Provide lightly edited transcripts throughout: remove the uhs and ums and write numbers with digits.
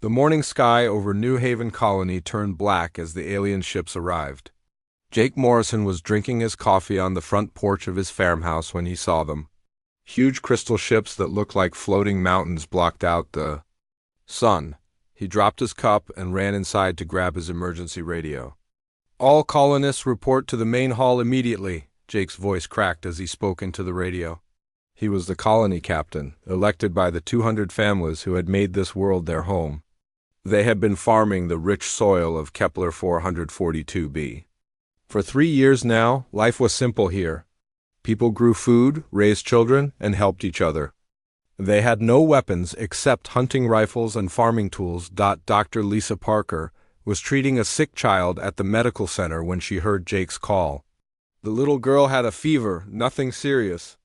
The morning sky over New Haven Colony turned black as the alien ships arrived. Jake Morrison was drinking his coffee on the front porch of his farmhouse when he saw them. Huge crystal ships that looked like floating mountains blocked out the sun. He dropped his cup and ran inside to grab his emergency radio. "All colonists report to the main hall immediately," Jake's voice cracked as he spoke into the radio. He was the colony captain, elected by the 200 families who had made this world their home. They had been farming the rich soil of Kepler 442b. For 3 years now, life was simple here. People grew food, raised children, and helped each other. They had no weapons except hunting rifles and farming tools. Dr. Lisa Parker was treating a sick child at the medical center when she heard Jake's call. The little girl had a fever, nothing serious.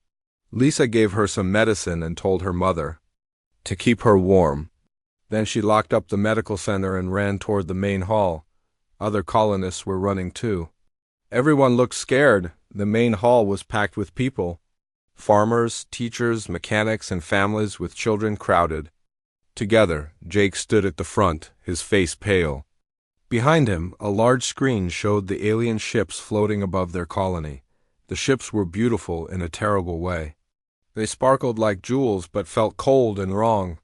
Lisa gave her some medicine and told her mother to keep her warm. Then she locked up the medical center and ran toward the main hall. Other colonists were running too. Everyone looked scared. The main hall was packed with people. Farmers, teachers, mechanics, and families with children crowded. Together, Jake stood at the front, his face pale. Behind him, a large screen showed the alien ships floating above their colony. The ships were beautiful in a terrible way. They sparkled like jewels but felt cold and wrong.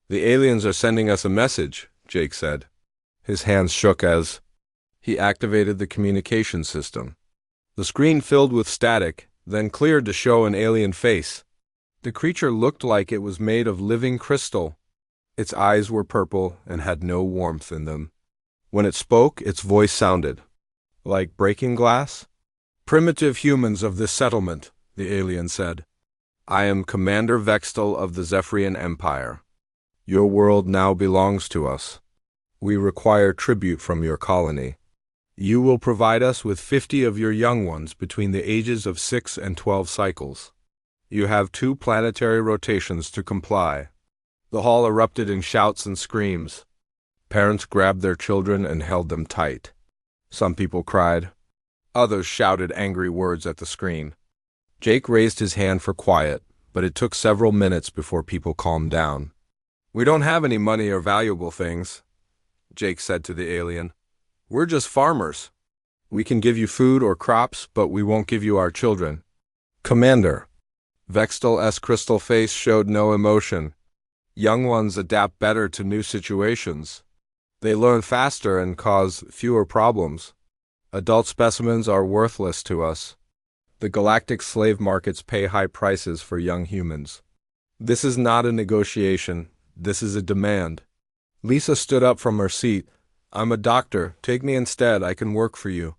"The aliens are sending us a message," Jake said. His hands shook as he activated the communication system. The screen filled with static, then cleared to show an alien face. The creature looked like it was made of living crystal. Its eyes were purple and had no warmth in them. When it spoke, its voice sounded like breaking glass. "Primitive humans of this settlement," the alien said. "I am Commander Vextel of the Zephyrian Empire. Your world now belongs to us. We require tribute from your colony. You will provide us with 50 of your young ones between the ages of 6 and 12 cycles. You have 2 planetary rotations to comply." The hall erupted in shouts and screams. Parents grabbed their children and held them tight. Some people cried. Others shouted angry words at the screen. Jake raised his hand for quiet, but it took several minutes before people calmed down. "We don't have any money or valuable things," Jake said to the alien. "We're just farmers. We can give you food or crops, but we won't give you our children." "Commander." Vextel's crystal face showed no emotion. "Young ones adapt better to new situations. They learn faster and cause fewer problems. Adult specimens are worthless to us. The galactic slave markets pay high prices for young humans. This is not a negotiation. This is a demand." Lisa stood up from her seat. "I'm a doctor. Take me instead. I can work for you.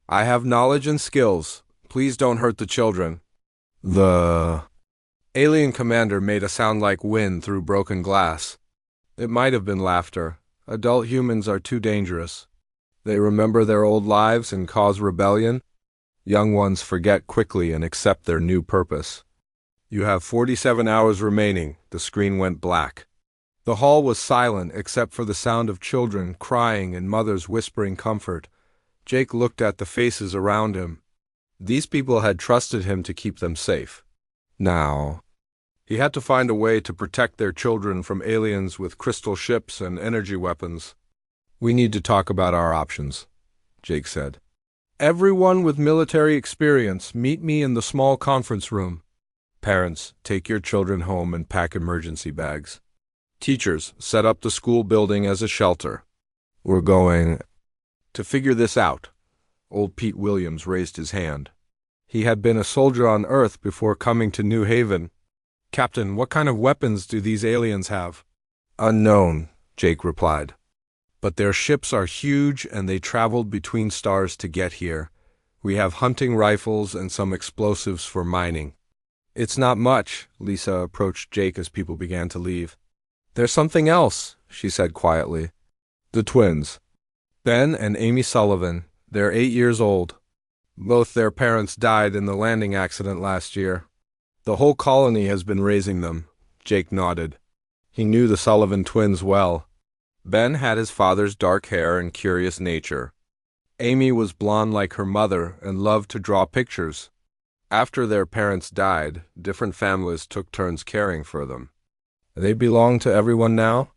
I have knowledge and skills. Please don't hurt the children." The alien commander made a sound like wind through broken glass. It might have been laughter. Adult humans are too dangerous. They remember their old lives and cause rebellion. Young ones forget quickly and accept their new purpose. "You have 47 hours remaining." The screen went black. The hall was silent except for the sound of children crying and mothers whispering comfort. Jake looked at the faces around him. These people had trusted him to keep them safe. Now, he had to find a way to protect their children from aliens with crystal ships and energy weapons. "We need to talk about our options," Jake said. "Everyone with military experience, meet me in the small conference room. Parents, take your children home and pack emergency bags. Teachers, set up the school building as a shelter. We're going to figure this out." Old Pete Williams raised his hand. He had been a soldier on Earth before coming to New Haven. "Captain, what kind of weapons do these aliens have?" "Unknown," Jake replied. "But their ships are huge and they traveled between stars to get here. We have hunting rifles and some explosives for mining." "It's not much." Lisa approached Jake as people began to leave. "There's something else," she said quietly. "The twins. Ben and Amy Sullivan. They're 8 years old. Both their parents died in the landing accident last year. The whole colony has been raising them." Jake nodded. He knew the Sullivan twins well. Ben had his father's dark hair and curious nature. Amy was blonde like her mother and loved to draw pictures. After their parents died, different families took turns caring for them. "They belong to everyone now?"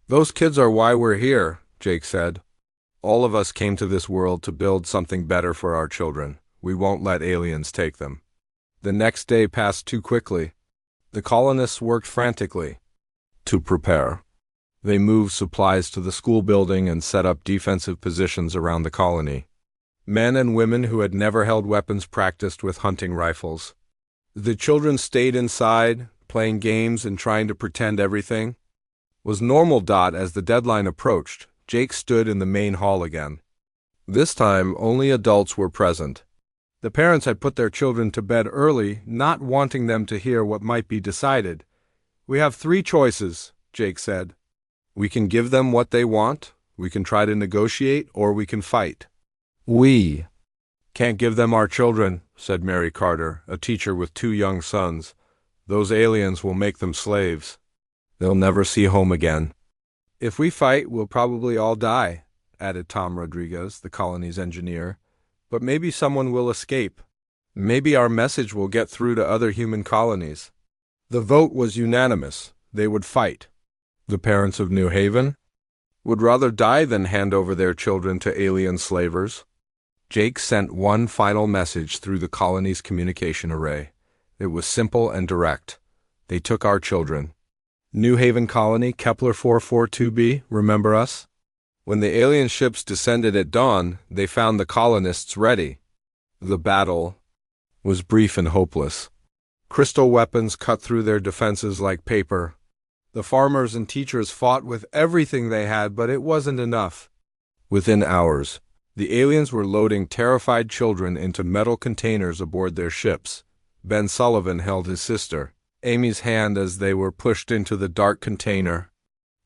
Those kids are why we're here, Jake said. All of us came to this world to build something better for our children. We won't let aliens take them. The next day passed too quickly. The colonists worked frantically to prepare. They moved supplies to the school building and set up defensive positions around the colony. Men and women who had never held weapons practiced with hunting rifles. The children stayed inside, playing games and trying to pretend everything was normal. As the deadline approached, Jake stood in the main hall again. This time, only adults were present. The parents had put their children to bed early, not wanting them to hear what might be decided. We have 3 choices, Jake said. We can give them what they want, we can try to negotiate, or we can fight. We can't give them our children, said Mary Carter, a teacher with 2 young sons. Those aliens will make them slaves. They'll never see home again. If we fight, we'll probably all die, added Tom Rodriguez, the colony's engineer. But maybe someone will escape. Maybe our message will get through to other human colonies. The vote was unanimous. They would fight. The parents of New Haven would rather die than hand over their children to alien slavers. Jake sent one final message through the colony's communication array. It was simple and direct. They took our children. New Haven Colony, Kepler 442b, remember us? When the alien ships descended at dawn, they found the colonists ready. The battle was brief and hopeless. Crystal weapons cut through their defenses like paper. The farmers and teachers fought with everything they had, but it wasn't enough. Within hours, the aliens were loading terrified children into metal containers aboard their ships. Ben Sullivan held his sister, Amy's hand as they were pushed into the dark container.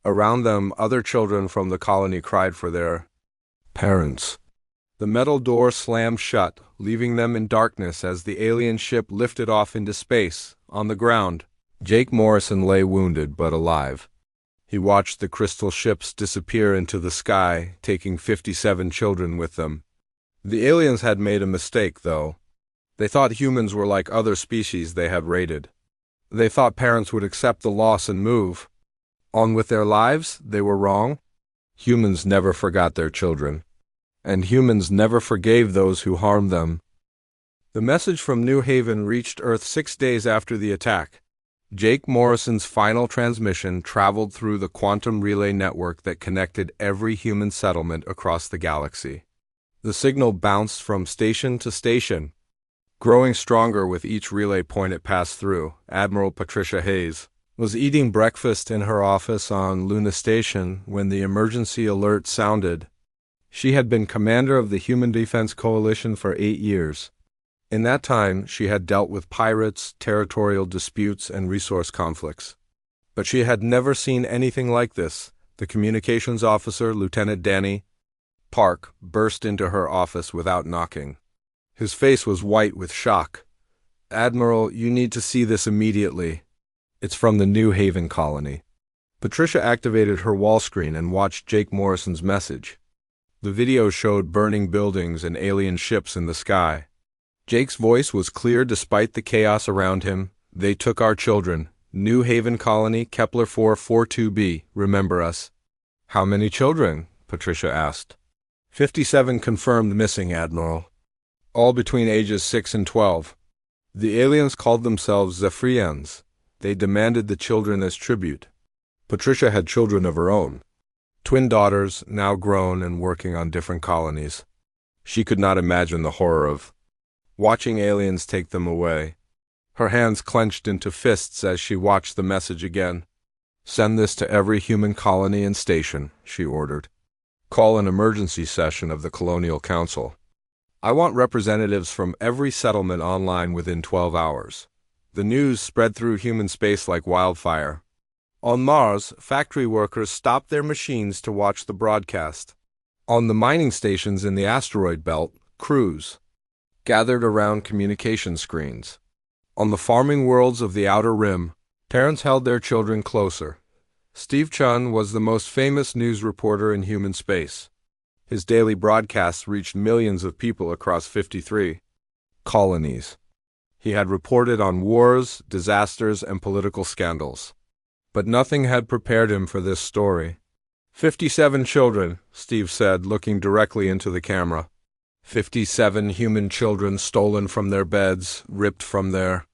Around them, other children from the colony cried for their parents. The metal door slammed shut, leaving them in darkness as the alien ship lifted off into space. On the ground, Jake Morrison lay wounded but alive. He watched the crystal ships disappear into the sky, taking 57 children with them. The aliens had made a mistake, though. They thought humans were like other species they had raided. They thought parents would accept the loss and move on with their lives. They were wrong. Humans never forgot their children, and humans never forgave those who harmed them. The message from New Haven reached Earth 6 days after the attack. Jake Morrison's final transmission traveled through the quantum relay network that connected every human settlement across the galaxy. The signal bounced from station to station, growing stronger with each relay point it passed through. Admiral Patricia Hayes was eating breakfast in her office on Luna Station when the emergency alert sounded. She had been commander of the Human Defense Coalition for 8 years. In that time, she had dealt with pirates, territorial disputes, and resource conflicts. But she had never seen anything like this. The communications officer, Lieutenant Danny Park, burst into her office without knocking. His face was white with shock. "Admiral, you need to see this immediately. It's from the New Haven colony." Patricia activated her wall screen and watched Jake Morrison's message. The video showed burning buildings and alien ships in the sky. Jake's voice was clear despite the chaos around him. "They took our children. New Haven Colony, Kepler 442b. Remember us." "How many children?" Patricia asked. 57 confirmed missing, Admiral. All between ages 6 and 12. The aliens called themselves Zephyrians. They demanded the children as tribute. Patricia had children of her own. Twin daughters, now grown and working on different colonies. She could not imagine the horror of watching aliens take them away. Her hands clenched into fists as she watched the message again. "Send this to every human colony and station," she ordered. "Call an emergency session of the Colonial Council. I want representatives from every settlement online within 12 hours. The news spread through human space like wildfire. On Mars, factory workers stopped their machines to watch the broadcast. On the mining stations in the asteroid belt, crews gathered around communication screens. On the farming worlds of the Outer Rim, parents held their children closer. Steve Chun was the most famous news reporter in human space. His daily broadcasts reached millions of people across 53 colonies. He had reported on wars, disasters, and political scandals. But nothing had prepared him for this story. "57 children," Steve said, looking directly into the camera. 57 human children stolen from their beds, ripped from their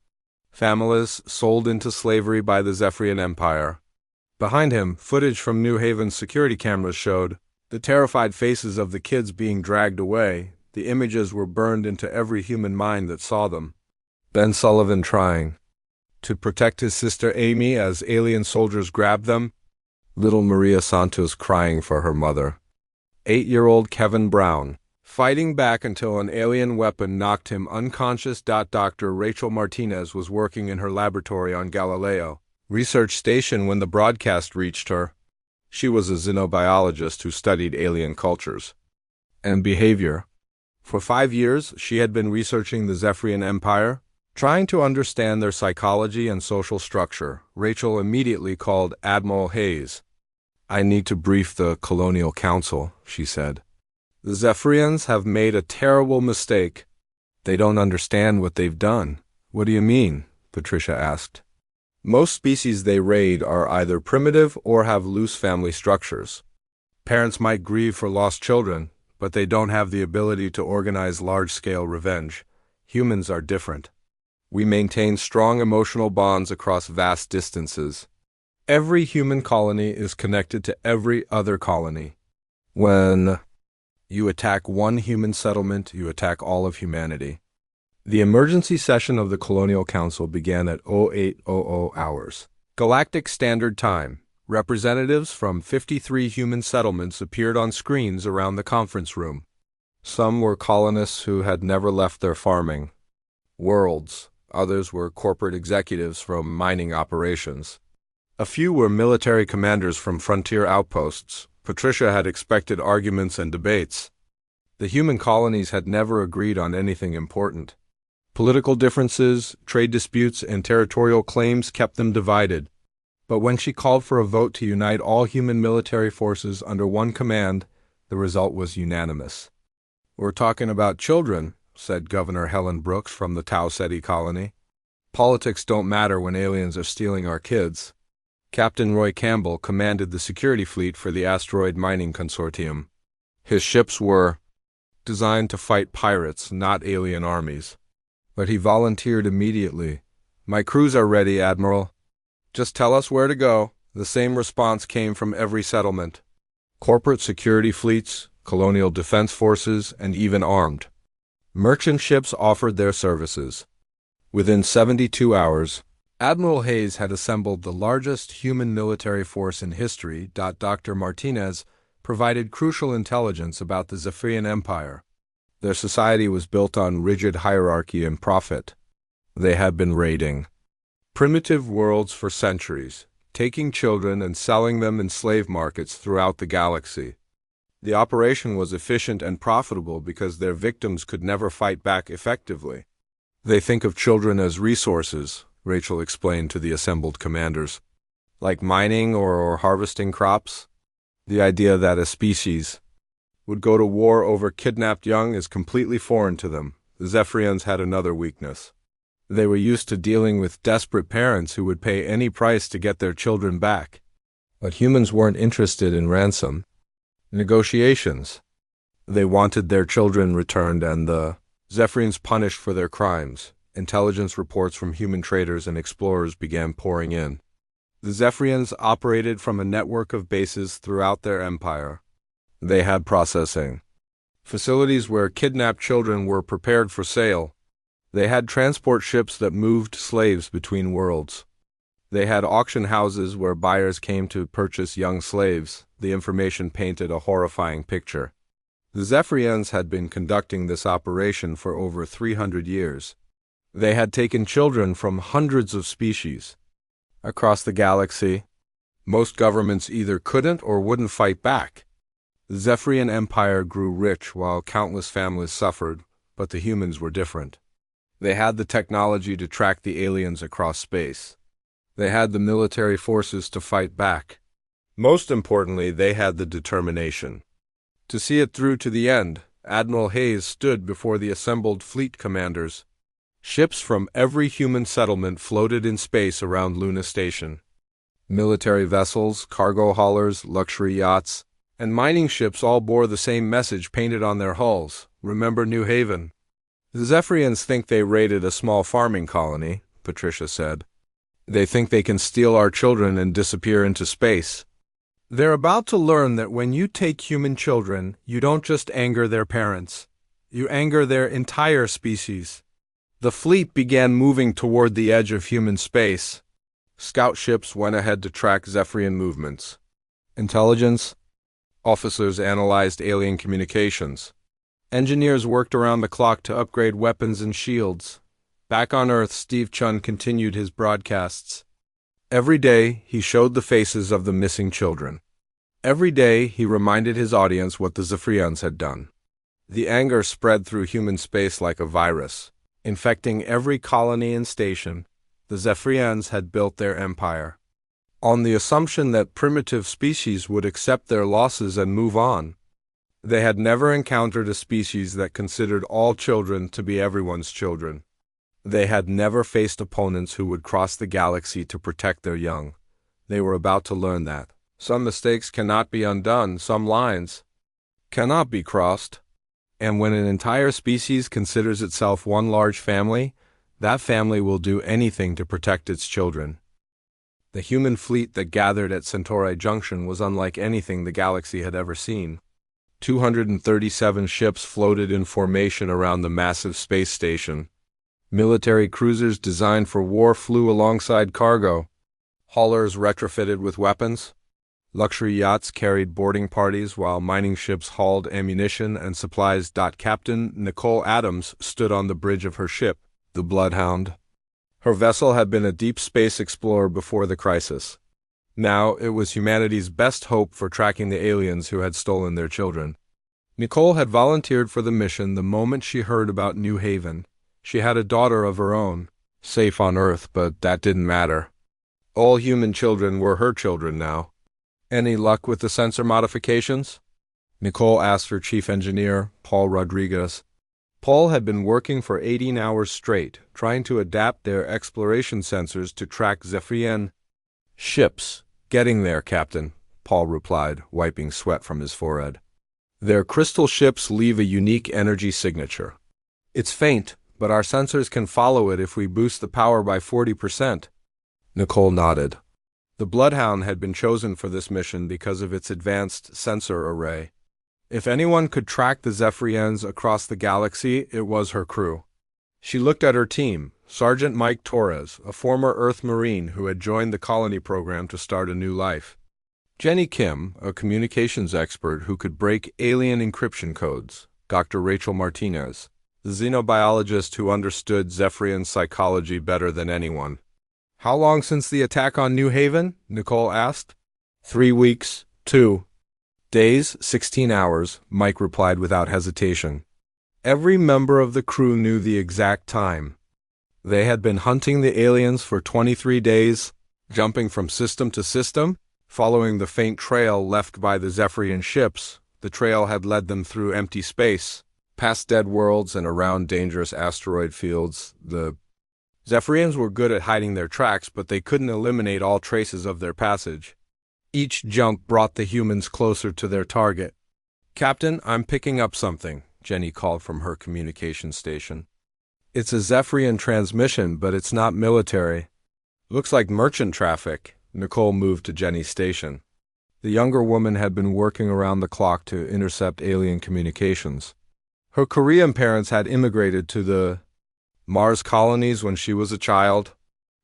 families, sold into slavery by the Zephyrian Empire. Behind him, footage from New Haven's security cameras showed the terrified faces of the kids being dragged away. The images were burned into every human mind that saw them. Ben Sullivan trying to protect his sister Amy as alien soldiers grabbed them. Little Maria Santos crying for her mother. 8-year-old Kevin Brown fighting back until an alien weapon knocked him unconscious. Dr. Rachel Martinez was working in her laboratory on Galileo research station when the broadcast reached her. She was a xenobiologist who studied alien cultures and behavior. For 5 years, she had been researching the Zephyrian Empire, trying to understand their psychology and social structure. Rachel immediately called Admiral Hayes. "I need to brief the Colonial Council," she said. "The Zephyrians have made a terrible mistake. They don't understand what they've done." "What do you mean?" Patricia asked. "Most species they raid are either primitive or have loose family structures. Parents might grieve for lost children, but they don't have the ability to organize large-scale revenge. Humans are different. We maintain strong emotional bonds across vast distances. Every human colony is connected to every other colony. When you attack one human settlement, you attack all of humanity." The emergency session of the Colonial Council began at 0800 hours. Galactic Standard Time. Representatives from 53 human settlements appeared on screens around the conference room. Some were colonists who had never left their farming worlds. Others were corporate executives from mining operations. A few were military commanders from frontier outposts. Patricia had expected arguments and debates. The human colonies had never agreed on anything important. Political differences, trade disputes, and territorial claims kept them divided. But when she called for a vote to unite all human military forces under one command, the result was unanimous. "We're talking about children," said Governor Helen Brooks from the Tau Ceti colony. "Politics don't matter when aliens are stealing our kids." Captain Roy Campbell commanded the security fleet for the asteroid mining consortium. His ships were designed to fight pirates, not alien armies. But he volunteered immediately. "My crews are ready, Admiral. Just tell us where to go." The same response came from every settlement. Corporate security fleets, colonial defense forces, and even armed merchant ships offered their services. Within 72 hours, Admiral Hayes had assembled the largest human military force in history. Dr. Martinez provided crucial intelligence about the Zephyrian Empire. Their society was built on rigid hierarchy and profit. They had been raiding primitive worlds for centuries, taking children and selling them in slave markets throughout the galaxy. The operation was efficient and profitable because their victims could never fight back effectively. "They think of children as resources," Rachel explained to the assembled commanders, "like mining or harvesting crops. The idea that a species would go to war over kidnapped young is completely foreign to them." The Zephyrians had another weakness. They were used to dealing with desperate parents who would pay any price to get their children back. But humans weren't interested in ransom negotiations. They wanted their children returned and the Zephyrians punished for their crimes. Intelligence reports from human traders and explorers began pouring in. The Zephyrians operated from a network of bases throughout their empire. They had processing facilities where kidnapped children were prepared for sale. They had transport ships that moved slaves between worlds. They had auction houses where buyers came to purchase young slaves. The information painted a horrifying picture. The Zephyrians had been conducting this operation for over 300 years. They had taken children from hundreds of species across the galaxy. Most governments either couldn't or wouldn't fight back. The Zephyrian Empire grew rich while countless families suffered, but the humans were different. They had the technology to track the aliens across space. They had the military forces to fight back. Most importantly, they had the determination to see it through to the end. Admiral Hayes stood before the assembled fleet commanders. Ships from every human settlement floated in space around Luna Station. Military vessels, cargo haulers, luxury yachts, and mining ships all bore the same message painted on their hulls: "Remember New Haven." "The Zephyrians think they raided a small farming colony," Patricia said. "They think they can steal our children and disappear into space. They're about to learn that when you take human children, you don't just anger their parents. You anger their entire species." The fleet began moving toward the edge of human space. Scout ships went ahead to track Zephyrian movements. Intelligence officers analyzed alien communications. Engineers worked around the clock to upgrade weapons and shields. Back on Earth, Steve Chun continued his broadcasts. Every day, he showed the faces of the missing children. Every day, he reminded his audience what the Zephyrians had done. The anger spread through human space like a virus, infecting every colony and station. The Zephyrians had built their empire on the assumption that primitive species would accept their losses and move on. They had never encountered a species that considered all children to be everyone's children. They had never faced opponents who would cross the galaxy to protect their young. They were about to learn that some mistakes cannot be undone, some lines cannot be crossed. And when an entire species considers itself one large family, that family will do anything to protect its children. The human fleet that gathered at Centauri Junction was unlike anything the galaxy had ever seen. 237 ships floated in formation around the massive space station. Military cruisers designed for war flew alongside cargo. Haulers retrofitted with weapons. Luxury yachts carried boarding parties while mining ships hauled ammunition and supplies. Captain Nicole Adams stood on the bridge of her ship, the Bloodhound. Her vessel had been a deep space explorer before the crisis. Now it was humanity's best hope for tracking the aliens who had stolen their children. Nicole had volunteered for the mission the moment she heard about New Haven. She had a daughter of her own, safe on Earth, but that didn't matter. All human children were her children now. "Any luck with the sensor modifications?" Nicole asked her chief engineer, Paul Rodriguez. Paul had been working for 18 hours straight, trying to adapt their exploration sensors to track Zephyrian ships. "Getting there, Captain," Paul replied, wiping sweat from his forehead. "Their crystal ships leave a unique energy signature. It's faint, but our sensors can follow it if we boost the power by 40%. Nicole nodded. The Bloodhound had been chosen for this mission because of its advanced sensor array. If anyone could track the Zephyrians across the galaxy, it was her crew. She looked at her team, Sergeant Mike Torres, a former Earth Marine who had joined the colony program to start a new life. Jenny Kim, a communications expert who could break alien encryption codes. Dr. Rachel Martinez, the xenobiologist who understood Zephyrian psychology better than anyone. "How long since the attack on New Haven?" Nicole asked. 3 weeks, 2 days, 16 hours, Mike replied without hesitation. Every member of the crew knew the exact time. They had been hunting the aliens for 23 days, jumping from system to system, following the faint trail left by the Zephyrian ships. The trail had led them through empty space, past dead worlds and around dangerous asteroid fields. The Zephyrians were good at hiding their tracks, but they couldn't eliminate all traces of their passage. Each jump brought the humans closer to their target. "Captain, I'm picking up something," Jenny called from her communication station. "It's a Zephyrian transmission, but it's not military. Looks like merchant traffic." Nicole moved to Jenny's station. The younger woman had been working around the clock to intercept alien communications. Her Korean parents had immigrated to the Mars colonies when she was a child.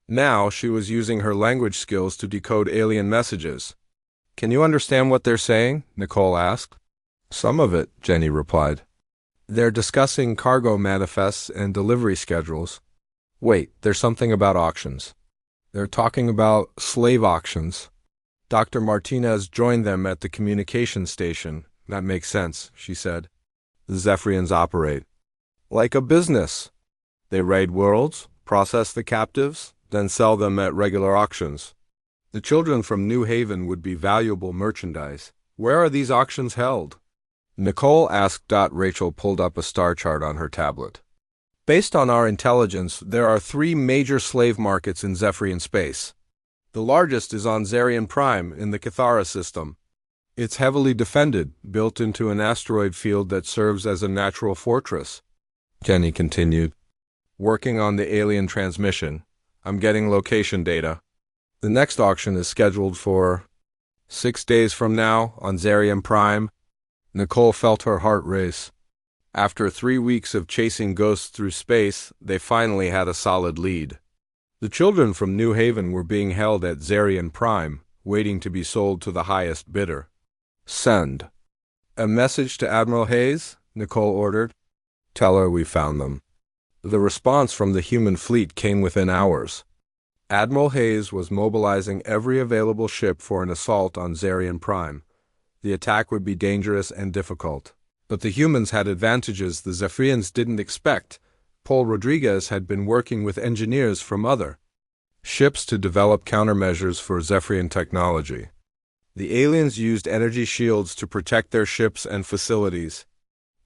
Now she was using her language skills to decode alien messages. "Can you understand what they're saying?" Nicole asked. "Some of it," Jenny replied. "They're discussing cargo manifests and delivery schedules. Wait, there's something about auctions. They're talking about slave auctions." Dr. Martinez joined them at the communication station. "That makes sense," she said. "The Zephyrians operate like a business. They raid worlds, process the captives, then sell them at regular auctions. The children from New Haven would be valuable merchandise. Where are these auctions held?" Nicole asked. Rachel pulled up a star chart on her tablet. "Based on our intelligence, there are 3 major slave markets in Zephyrian space. The largest is on Zarian Prime in the Cathara system. It's heavily defended, built into an asteroid field that serves as a natural fortress. Jenny continued. Working on the alien transmission. I'm getting location data. The next auction is scheduled for 6 days from now on Zarian Prime. Nicole felt her heart race. After 3 weeks of chasing ghosts through space, they finally had a solid lead. The children from New Haven were being held at Zarian Prime, waiting to be sold to the highest bidder. Send. A message to Admiral Hayes, Nicole ordered. Tell her we found them. The response from the human fleet came within hours. Admiral Hayes was mobilizing every available ship for an assault on Zarian Prime. The attack would be dangerous and difficult. But the humans had advantages the Zephyrians didn't expect. Paul Rodriguez had been working with engineers from other ships to develop countermeasures for Zephyrian technology. The aliens used energy shields to protect their ships and facilities.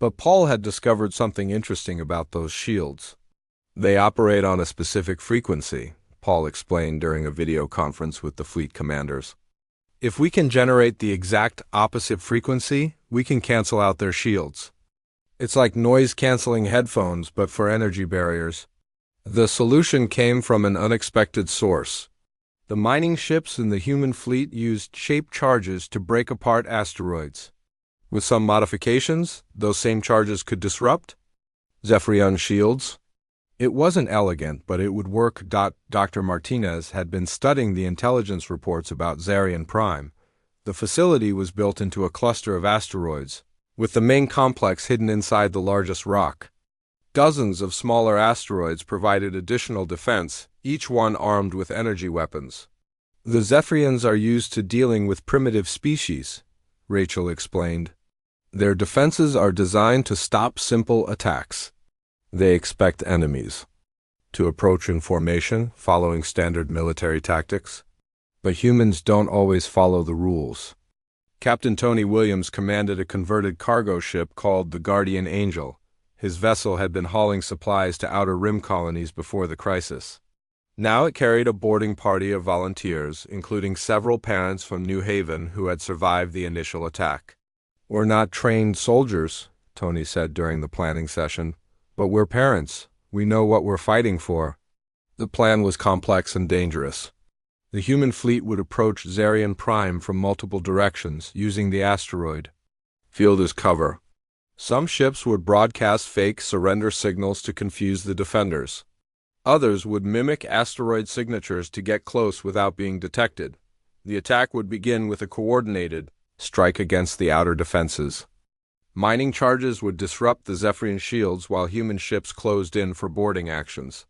But Paul had discovered something interesting about those shields. They operate on a specific frequency, Paul explained during a video conference with the fleet commanders. If we can generate the exact opposite frequency, we can cancel out their shields. It's like noise-canceling headphones, but for energy barriers. The solution came from an unexpected source. The mining ships in the human fleet used shaped charges to break apart asteroids. With some modifications, those same charges could disrupt Zephyrian shields. It wasn't elegant, but it would work. Dr. Martinez had been studying the intelligence reports about Zarian Prime. The facility was built into a cluster of asteroids, with the main complex hidden inside the largest rock. Dozens of smaller asteroids provided additional defense, each one armed with energy weapons. The Zephyrians are used to dealing with primitive species, Rachel explained. Their defenses are designed to stop simple attacks. They expect enemies to approach in formation, following standard military tactics. But humans don't always follow the rules. Captain Tony Williams commanded a converted cargo ship called the Guardian Angel. His vessel had been hauling supplies to outer rim colonies before the crisis. Now it carried a boarding party of volunteers, including several parents from New Haven who had survived the initial attack. We're not trained soldiers, Tony said during the planning session, but we're parents. We know what we're fighting for. The plan was complex and dangerous. The human fleet would approach Zarian Prime from multiple directions, using the asteroid field as cover. Some ships would broadcast fake surrender signals to confuse the defenders. Others would mimic asteroid signatures to get close without being detected. The attack would begin with a coordinated strike against the outer defenses. Mining charges would disrupt the Zephyrian shields while human ships closed in for boarding actions.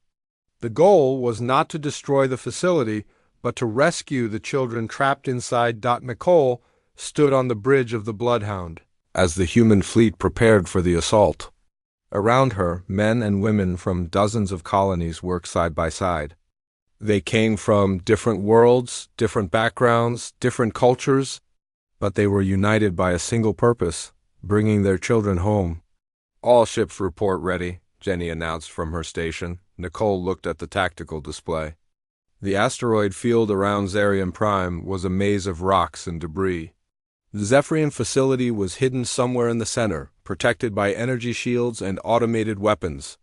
The goal was not to destroy the facility, but to rescue the children trapped inside. Nicole stood on the bridge of the Bloodhound as the human fleet prepared for the assault. Around her, men and women from dozens of colonies worked side by side. They came from different worlds, different backgrounds, different cultures, but they were united by a single purpose: bringing their children home. All ships report ready, Jenny announced from her station. Nicole looked at the tactical display. The asteroid field around Zarian Prime was a maze of rocks and debris. The Zephyrian facility was hidden somewhere in the center, protected by energy shields and automated weapons.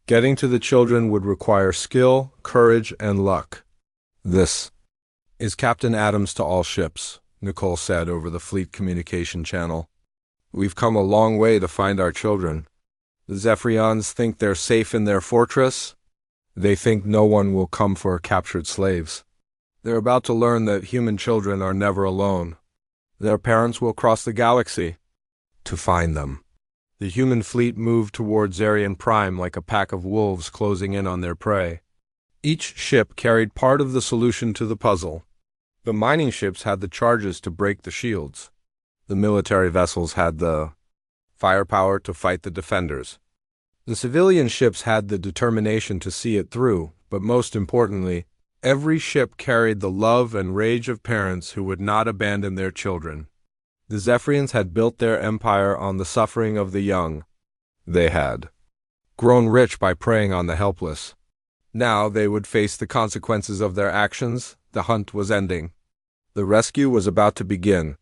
Getting to the children would require skill, courage, and luck. This is Captain Adams to all ships, Nicole said over the fleet communication channel. We've come a long way to find our children. The Zephyrians think they're safe in their fortress. They think no one will come for captured slaves. They're about to learn that human children are never alone. Their parents will cross the galaxy to find them. The human fleet moved toward Zarian Prime like a pack of wolves closing in on their prey. Each ship carried part of the solution to the puzzle. The mining ships had the charges to break the shields. The military vessels had the firepower to fight the defenders. The civilian ships had the determination to see it through, but most importantly, every ship carried the love and rage of parents who would not abandon their children. The Zephyrians had built their empire on the suffering of the young. They had grown rich by preying on the helpless. Now they would face the consequences of their actions. The hunt was ending. The rescue was about to begin.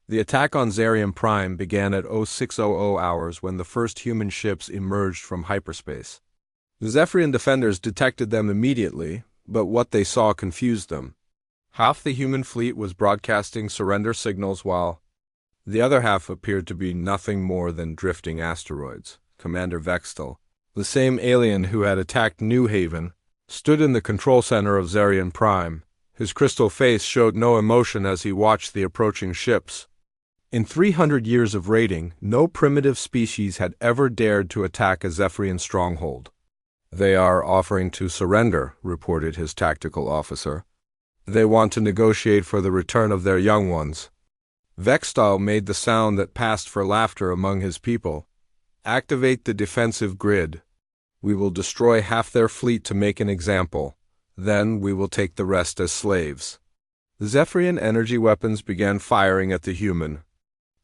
The attack on Zarian Prime began at 0600 hours when the first human ships emerged from hyperspace. The Zephyrian defenders detected them immediately, but what they saw confused them. Half the human fleet was broadcasting surrender signals while the other half appeared to be nothing more than drifting asteroids. Commander Vextal, the same alien who had attacked New Haven, stood in the control center of Zarian Prime. His crystal face showed no emotion as he watched the approaching ships. In 300 years of raiding, no primitive species had ever dared to attack a Zephyrian stronghold. "They are offering to surrender," reported his tactical officer. "They want to negotiate for the return of their young ones." Vextal made the sound that passed for laughter among his people. "Activate the defensive grid. We will destroy half their fleet to make an example. Then we will take the rest as slaves." The Zephyrian energy weapons began firing at the human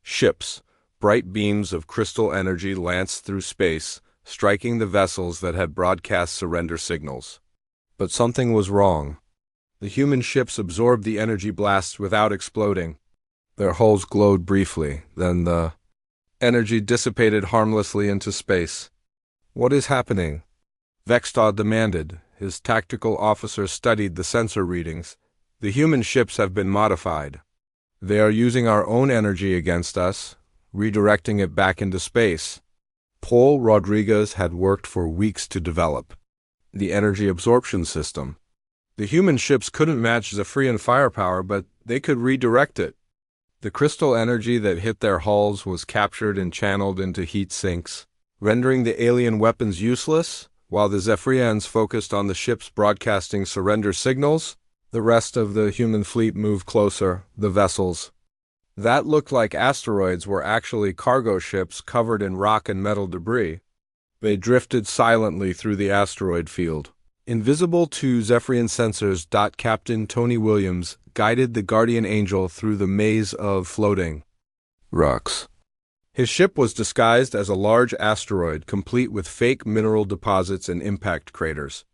ships. Bright beams of crystal energy lanced through space, striking the vessels that had broadcast surrender signals. But something was wrong. The human ships absorbed the energy blasts without exploding. Their hulls glowed briefly, then the energy dissipated harmlessly into space. "What is happening?" Vextal demanded. His tactical officer studied the sensor readings. "The human ships have been modified. They are using our own energy against us, redirecting it back into space." Paul Rodriguez had worked for weeks to develop the energy absorption system. The human ships couldn't match Zephyrian firepower, but they could redirect it. The crystal energy that hit their hulls was captured and channeled into heat sinks, rendering the alien weapons useless. While the Zephyrians focused on the ships broadcasting surrender signals, the rest of the human fleet moved closer. The vessels that looked like asteroids were actually cargo ships covered in rock and metal debris. They drifted silently through the asteroid field. Invisible to Zephyrian sensors, Captain Tony Williams guided the Guardian Angel through the maze of floating rocks. His ship was disguised as a large asteroid, complete with fake mineral deposits and impact craters.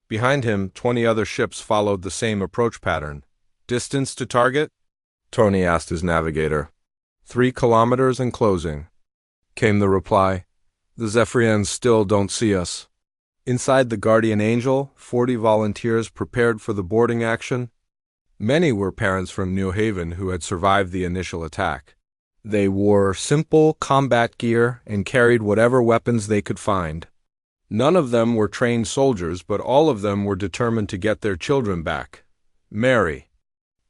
Behind him, 20 other ships followed the same approach pattern. "Distance to target?" Tony asked his navigator. 3 kilometers and closing," came the reply. "The Zephyrians still don't see us." Inside the Guardian Angel, 40 volunteers prepared for the boarding action. Many were parents from New Haven who had survived the initial attack. They wore simple combat gear and carried whatever weapons they could find. None of them were trained soldiers, but all of them were determined to get their children back. Mary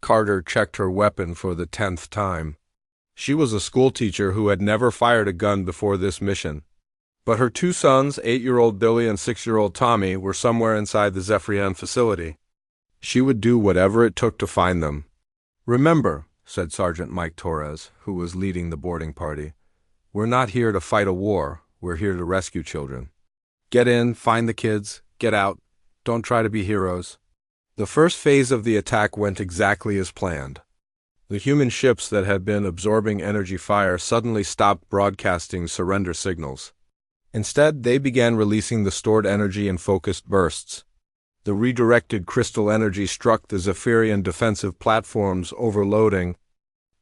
Carter checked her weapon for the 10th time. She was a schoolteacher who had never fired a gun before this mission. But her 2 sons, 8-year-old Billy and 6-year-old Tommy, were somewhere inside the Zephyrian facility. She would do whatever it took to find them. "Remember," said Sergeant Mike Torres, who was leading the boarding party, "we're not here to fight a war. We're here to rescue children. Get in, find the kids, get out. Don't try to be heroes." The first phase of the attack went exactly as planned. The human ships that had been absorbing energy fire suddenly stopped broadcasting surrender signals. Instead, they began releasing the stored energy in focused bursts. The redirected crystal energy struck the Zephyrian defensive platforms, overloading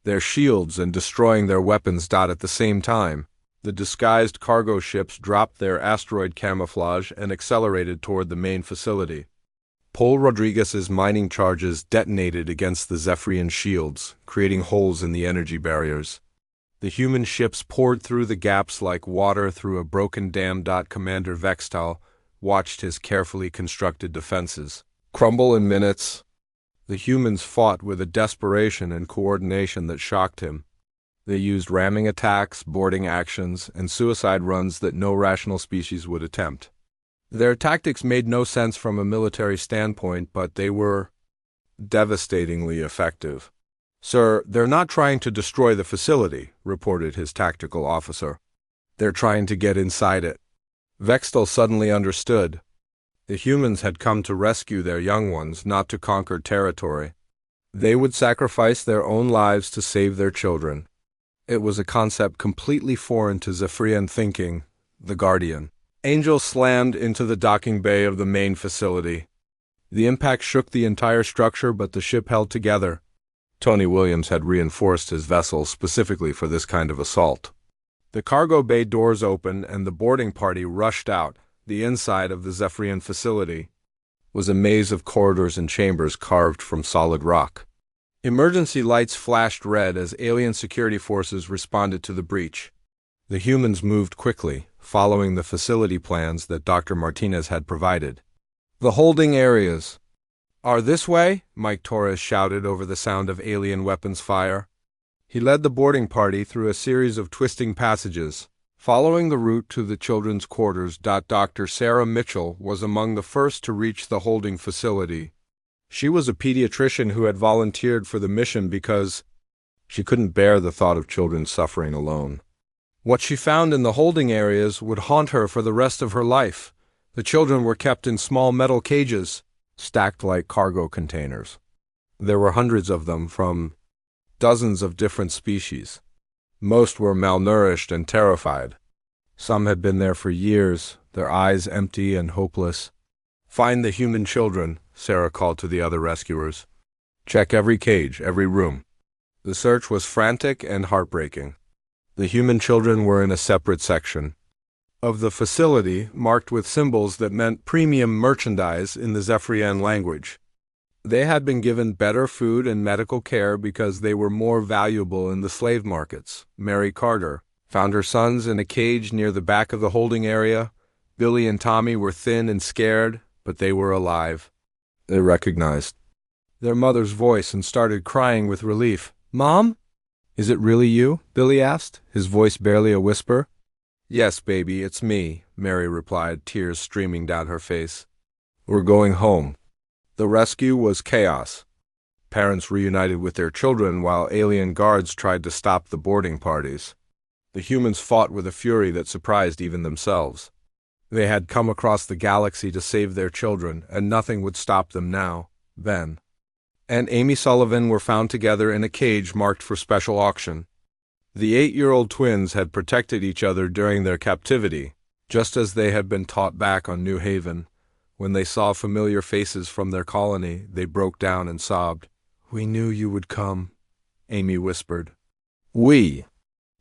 their shields and destroying their weapons. At the same time, the disguised cargo ships dropped their asteroid camouflage and accelerated toward the main facility. Paul Rodriguez's mining charges detonated against the Zephyrian shields, creating holes in the energy barriers. The human ships poured through the gaps like water through a broken dam. Commander Vextal watched his carefully constructed defenses crumble in minutes. The humans fought with a desperation and coordination that shocked him. They used ramming attacks, boarding actions, and suicide runs that no rational species would attempt. Their tactics made no sense from a military standpoint, but they were devastatingly effective. "Sir, they're not trying to destroy the facility," reported his tactical officer. "They're trying to get inside it." Vextal suddenly understood. The humans had come to rescue their young ones, not to conquer territory. They would sacrifice their own lives to save their children. It was a concept completely foreign to Zephyrian thinking. The Guardian Angel slammed into the docking bay of the main facility. The impact shook the entire structure, but the ship held together. Tony Williams had reinforced his vessel specifically for this kind of assault. The cargo bay doors opened and the boarding party rushed out. The inside of the Zephyrian facility was a maze of corridors and chambers carved from solid rock. Emergency lights flashed red as alien security forces responded to the breach. The humans moved quickly, following the facility plans that Dr. Martinez had provided. The holding areas are this way, Mike Torres shouted over the sound of alien weapons fire. He led the boarding party through a series of twisting passages, following the route to the children's quarters. Dr. Sarah Mitchell was among the first to reach the holding facility. She was a pediatrician who had volunteered for the mission because she couldn't bear the thought of children suffering alone. What she found in the holding areas would haunt her for the rest of her life. The children were kept in small metal cages, stacked like cargo containers. There were hundreds of them from dozens of different species. Most were malnourished and terrified. Some had been there for years, their eyes empty and hopeless. "Find the human children," Sarah called to the other rescuers. "Check every cage, every room." The search was frantic and heartbreaking. The human children were in a separate section of the facility, marked with symbols that meant premium merchandise in the Zephyrian language. They had been given better food and medical care because they were more valuable in the slave markets. Mary Carter found her sons in a cage near the back of the holding area. Billy and Tommy were thin and scared, but they were alive. They recognized their mother's voice and started crying with relief. "Mom? Is it really you?" Billy asked, his voice barely a whisper. "Yes, baby, it's me," Mary replied, tears streaming down her face. "We're going home." The rescue was chaos. Parents reunited with their children while alien guards tried to stop the boarding parties. The humans fought with a fury that surprised even themselves. They had come across the galaxy to save their children, and nothing would stop them now. Ben and Amy Sullivan were found together in a cage marked for special auction. The 8-year-old twins had protected each other during their captivity, just as they had been taught back on New Haven. When they saw familiar faces from their colony, they broke down and sobbed. "We knew you would come," Amy whispered. "We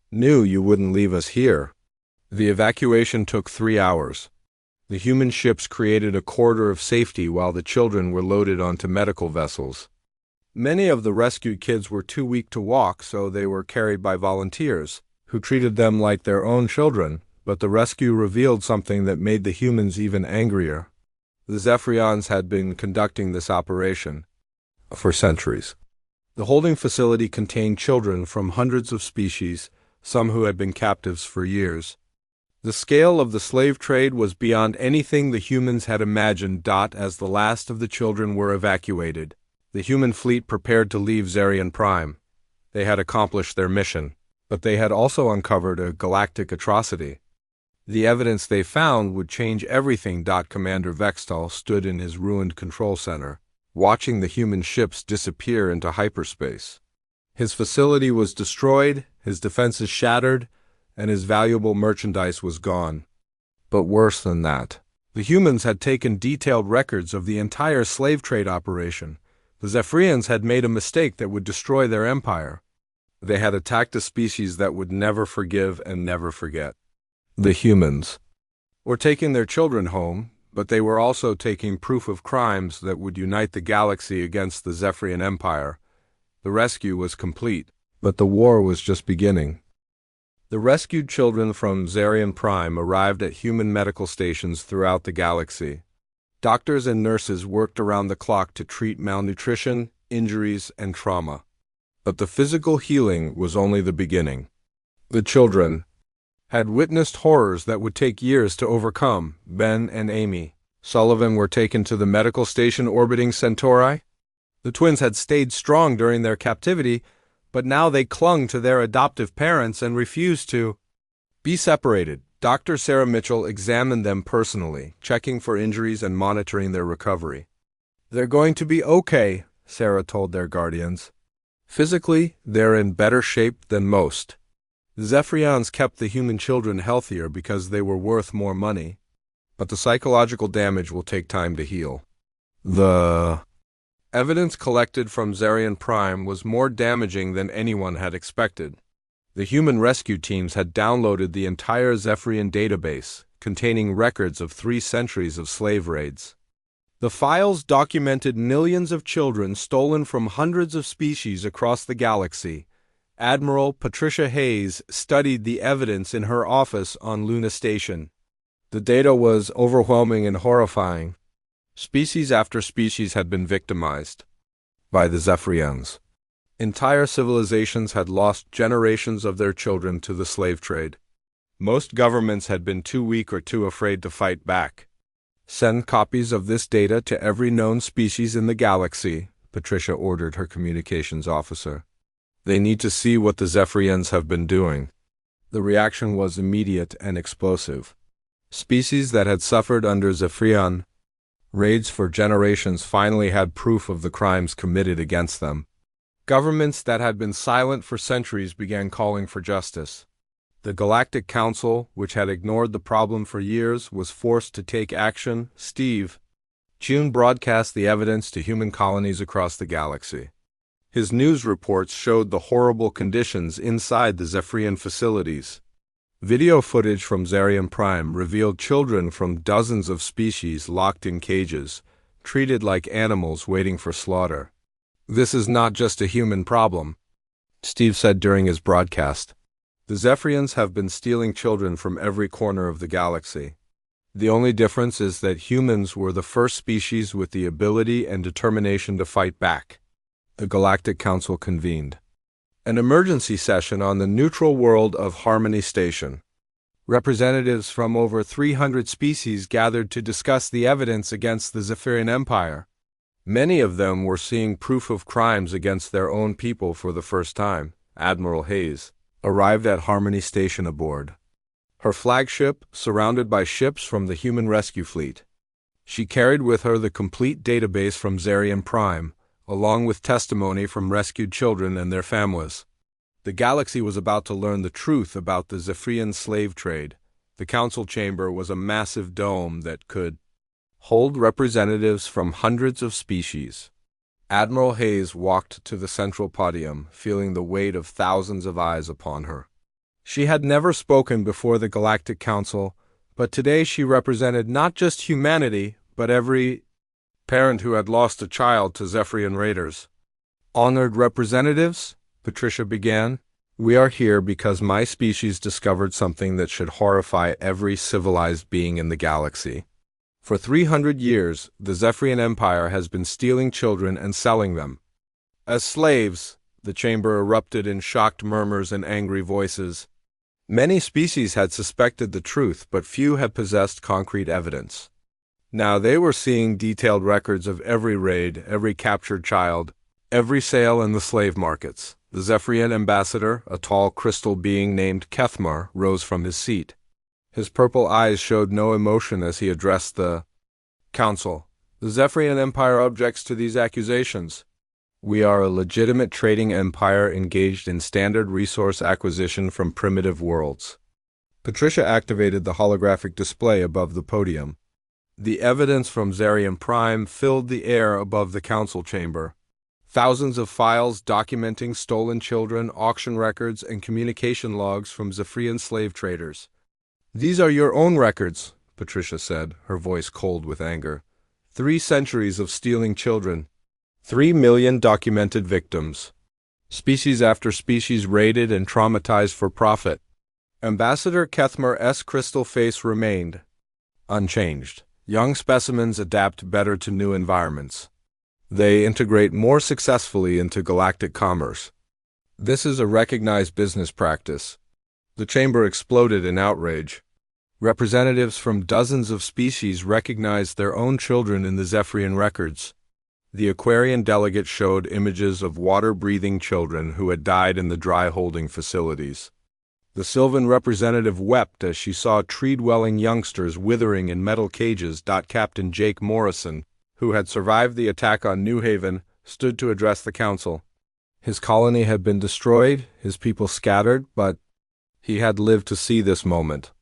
knew you wouldn't leave us here." The evacuation took 3 hours. The human ships created a corridor of safety while the children were loaded onto medical vessels. Many of the rescued kids were too weak to walk, so they were carried by volunteers, who treated them like their own children, but the rescue revealed something that made the humans even angrier. The Zephyrians had been conducting this operation for centuries. The holding facility contained children from hundreds of species, some who had been captives for years. The scale of the slave trade was beyond anything the humans had imagined. As the last of the children were evacuated, the human fleet prepared to leave Zarian Prime. They had accomplished their mission, but they had also uncovered a galactic atrocity. The evidence they found would change everything. Commander Vextal stood in his ruined control center, watching the human ships disappear into hyperspace. His facility was destroyed, his defenses shattered, and his valuable merchandise was gone. But worse than that, the humans had taken detailed records of the entire slave trade operation. The Zephyrians had made a mistake that would destroy their empire. They had attacked a species that would never forgive and never forget. The humans were taking their children home, but they were also taking proof of crimes that would unite the galaxy against the Zephyrian Empire. The rescue was complete, but the war was just beginning. The rescued children from Zarian Prime arrived at human medical stations throughout the galaxy. Doctors and nurses worked around the clock to treat malnutrition, injuries, and trauma. But the physical healing was only the beginning. The children had witnessed horrors that would take years to overcome. Ben and Amy Sullivan were taken to the medical station orbiting Centauri. The twins had stayed strong during their captivity, but now they clung to their adoptive parents and refused to be separated. Dr. Sarah Mitchell examined them personally, checking for injuries and monitoring their recovery. "They're going to be okay," Sarah told their guardians. "Physically, they're in better shape than most." The Zephyrians kept the human children healthier because they were worth more money, but the psychological damage will take time to heal. The evidence collected from Zarian Prime was more damaging than anyone had expected. The human rescue teams had downloaded the entire Zephyrian database, containing records of 3 centuries of slave raids. The files documented millions of children stolen from hundreds of species across the galaxy. Admiral Patricia Hayes studied the evidence in her office on Luna Station. The data was overwhelming and horrifying. Species after species had been victimized by the Zephyrians. Entire civilizations had lost generations of their children to the slave trade. Most governments had been too weak or too afraid to fight back. Send copies of this data to every known species in the galaxy, Patricia ordered her communications officer. They need to see what the Zephyrians have been doing. The reaction was immediate and explosive. Species that had suffered under Zephyrian raids for generations finally had proof of the crimes committed against them. Governments that had been silent for centuries began calling for justice. The Galactic Council, which had ignored the problem for years, was forced to take action. Steve June broadcast the evidence to human colonies across the galaxy. His news reports showed the horrible conditions inside the Zephyrian facilities. Video footage from Zarian Prime revealed children from dozens of species locked in cages, treated like animals waiting for slaughter. This is not just a human problem, Steve said during his broadcast. The Zephyrians have been stealing children from every corner of the galaxy. The only difference is that humans were the first species with the ability and determination to fight back. The Galactic Council convened an emergency session on the neutral world of Harmony Station. Representatives from over 300 species gathered to discuss the evidence against the Zephyrian Empire. Many of them were seeing proof of crimes against their own people for the first time. Admiral Hayes arrived at Harmony Station aboard her flagship, surrounded by ships from the human rescue fleet. She carried with her the complete database from Zarian Prime, along with testimony from rescued children and their families. The galaxy was about to learn the truth about the Zephyrian slave trade. The council chamber was a massive dome that could hold representatives from hundreds of species. Admiral Hayes walked to the central podium, feeling the weight of thousands of eyes upon her. She had never spoken before the Galactic Council, but today she represented not just humanity, but every parent who had lost a child to Zephyrian raiders. Honored representatives, Patricia began, we are here because my species discovered something that should horrify every civilized being in the galaxy. For 300 years, the Zephyrian Empire has been stealing children and selling them as slaves. The chamber erupted in shocked murmurs and angry voices. Many species had suspected the truth, but few had possessed concrete evidence. Now they were seeing detailed records of every raid, every captured child, every sale in the slave markets. The Zephyrian ambassador, a tall crystal being named Kethmar, rose from his seat. His purple eyes showed no emotion as he addressed the council. The Zephyrian Empire objects to these accusations. We are a legitimate trading empire engaged in standard resource acquisition from primitive worlds. Patricia activated the holographic display above the podium. The evidence from Zarian Prime filled the air above the council chamber. Thousands of files documenting stolen children, auction records, and communication logs from Zephyrian slave traders. These are your own records, Patricia said, her voice cold with anger. 3 centuries of stealing children. 3 million documented victims. Species after species raided and traumatized for profit. Ambassador Kethmar's crystal face remained unchanged. Young specimens adapt better to new environments. They integrate more successfully into galactic commerce. This is a recognized business practice. The chamber exploded in outrage. Representatives from dozens of species recognized their own children in the Zephyrian records. The Aquarian delegate showed images of water-breathing children who had died in the dry holding facilities. The Sylvan representative wept as she saw tree-dwelling youngsters withering in metal cages. Captain Jake Morrison, who had survived the attack on New Haven, stood to address the council. His colony had been destroyed, his people scattered, but he had lived to see this moment.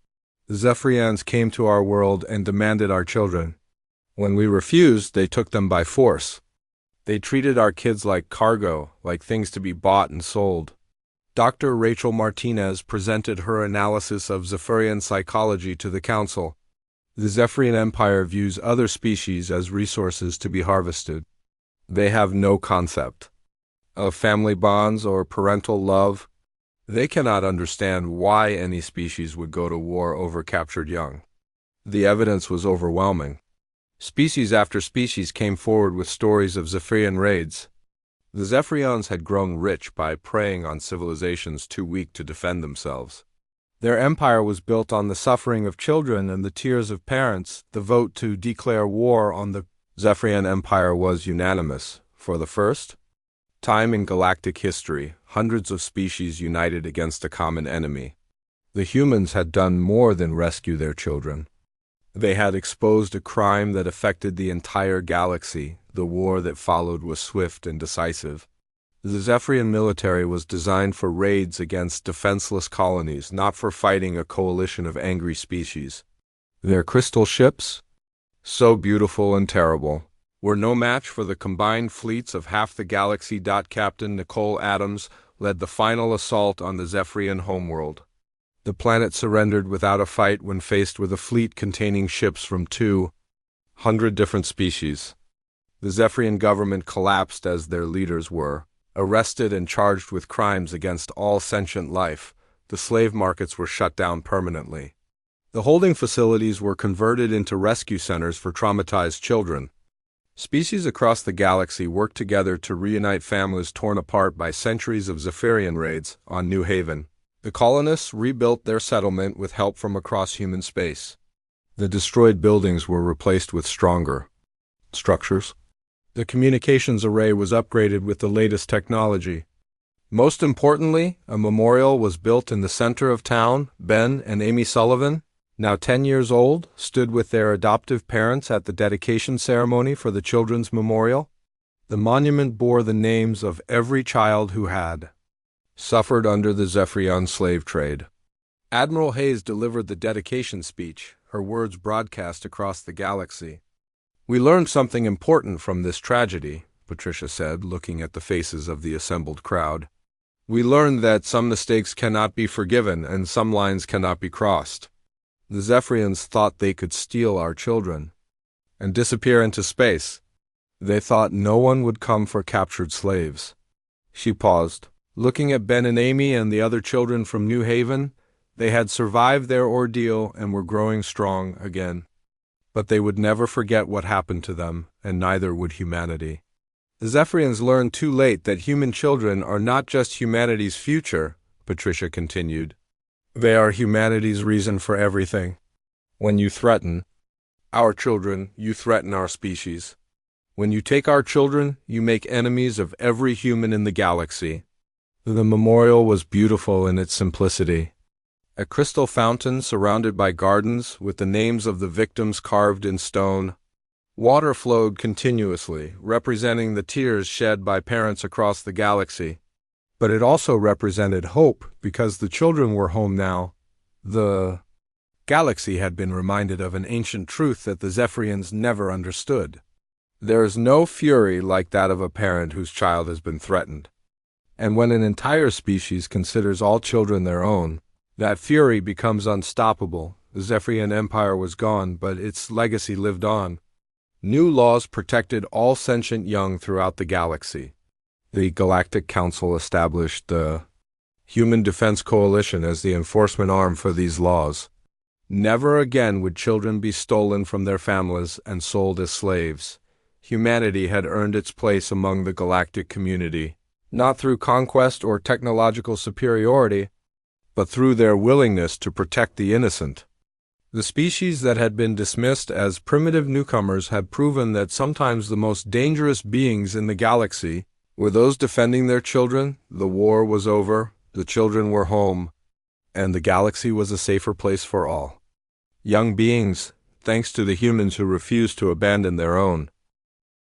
The Zephyrians came to our world and demanded our children. When we refused, they took them by force. They treated our kids like cargo, like things to be bought and sold. Dr. Rachel Martinez presented her analysis of Zephyrian psychology to the council. The Zephyrian Empire views other species as resources to be harvested. They have no concept of family bonds or parental love. They cannot understand why any species would go to war over captured young. The evidence was overwhelming. Species after species came forward with stories of Zephyrian raids. The Zephyrians had grown rich by preying on civilizations too weak to defend themselves. Their empire was built on the suffering of children and the tears of parents. The vote to declare war on the Zephyrian Empire was unanimous. For the first time in galactic history, hundreds of species united against a common enemy. The humans had done more than rescue their children. They had exposed a crime that affected the entire galaxy. The war that followed was swift and decisive. The Zephyrian military was designed for raids against defenseless colonies, not for fighting a coalition of angry species. Their crystal ships, so beautiful and terrible, were no match for the combined fleets of half the galaxy. Captain Nicole Adams led the final assault on the Zephyrian homeworld. The planet surrendered without a fight when faced with a fleet containing ships from 200 different species. The Zephyrian government collapsed as their leaders were arrested and charged with crimes against all sentient life. The slave markets were shut down permanently. The holding facilities were converted into rescue centers for traumatized children. Species across the galaxy worked together to reunite families torn apart by centuries of Zephyrian raids on New Haven. The colonists rebuilt their settlement with help from across human space. The destroyed buildings were replaced with stronger structures. The communications array was upgraded with the latest technology. Most importantly, a memorial was built in the center of town. Ben and Amy Sullivan, now 10 years old, stood with their adoptive parents at the dedication ceremony for the children's memorial. The monument bore the names of every child who had suffered under the Zephyrian slave trade. Admiral Hayes delivered the dedication speech, her words broadcast across the galaxy. "We learned something important from this tragedy," Patricia said, looking at the faces of the assembled crowd. "We learned that some mistakes cannot be forgiven and some lines cannot be crossed. The Zephyrians thought they could steal our children and disappear into space. They thought no one would come for captured slaves." She paused, looking at Ben and Amy and the other children from New Haven. They had survived their ordeal and were growing strong again. But they would never forget what happened to them, and neither would humanity. The Zephyrians learned too late that human children are not just humanity's future, Patricia continued. They are humanity's reason for everything. When you threaten our children, you threaten our species. When you take our children, you make enemies of every human in the galaxy. The memorial was beautiful in its simplicity. A crystal fountain surrounded by gardens with the names of the victims carved in stone. Water flowed continuously, representing the tears shed by parents across the galaxy. But it also represented hope, because the children were home now. The galaxy had been reminded of an ancient truth that the Zephyrians never understood. There is no fury like that of a parent whose child has been threatened. And when an entire species considers all children their own, that fury becomes unstoppable. The Zephyrian Empire was gone, but its legacy lived on. New laws protected all sentient young throughout the galaxy. The Galactic Council established the Human Defense Coalition as the enforcement arm for these laws. Never again would children be stolen from their families and sold as slaves. Humanity had earned its place among the galactic community, not through conquest or technological superiority, but through their willingness to protect the innocent. The species that had been dismissed as primitive newcomers had proven that sometimes the most dangerous beings in the galaxy were those defending their children. The war was over, the children were home, and the galaxy was a safer place for all. Young beings, thanks to the humans who refused to abandon their own.